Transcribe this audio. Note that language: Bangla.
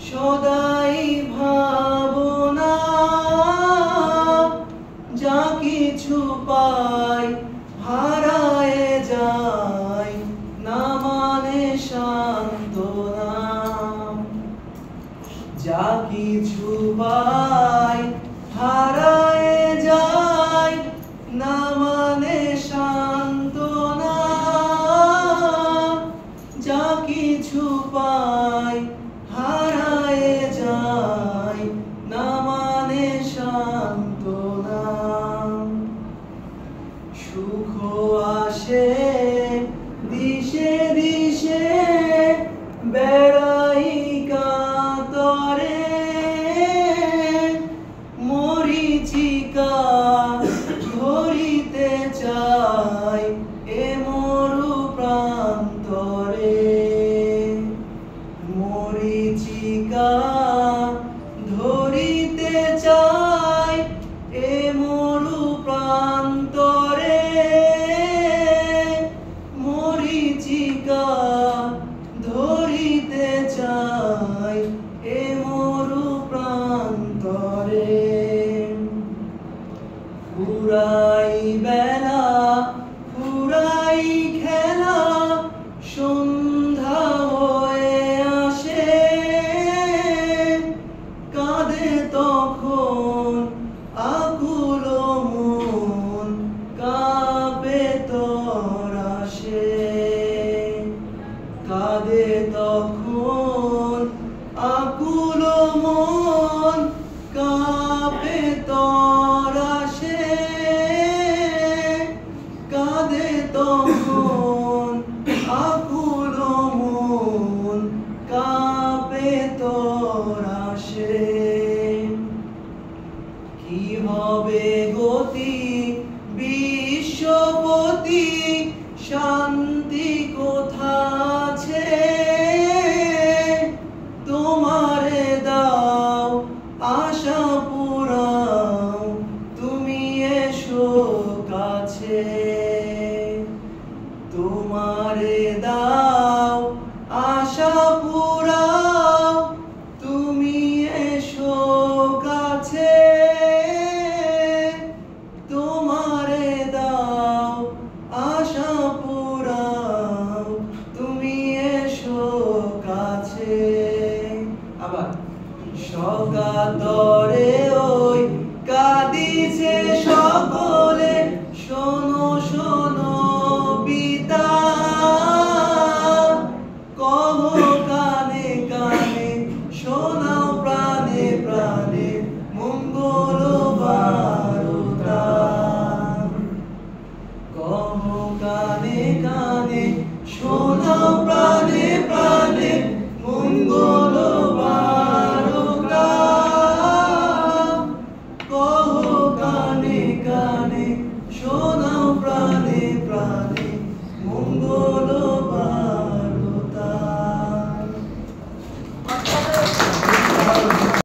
সদাই ভাবনা যা কিছু পাই হারায়ে যাই না মানে সান্ত্বনা যা কিছু পাই হারায়ে যাই না মানে সান্ত্বনা যা কিছু পাই হারায়ে যাই না মানে সান্ত্বনা সুখ আসে দিশে দিশে বেড়াই কাতরে মরীচিকা ধরিতে চাই এ মরু প্রান্তরে মরীচিকা ধরিতে চাই এ মরু প্রান্তরে মরীচিকা ধরিতে চাই এ মরু প্রান্তরে ফুরাই বেলা ফুরাই খেলা সন্ধ্যা হয়ে আসে কাঁদে তখন আকুল মন কাঁপে তরাসে কাঁদে তখন আকুল মন কাঁপে তরাসে কাঁদে তখন আকুল মন কাঁপে তরাসে কি হবে গতি বিশ্বপতি শান্তি কোথা আছে তোমারে দাও আশা পুরাও তুমি এসো কাছে তোমারে দাও আশা পুরাও তুমি এসো কাছে তোমারে দাও আশা পুরাও তুমি এসো কাছে আবার সকাতরে ওই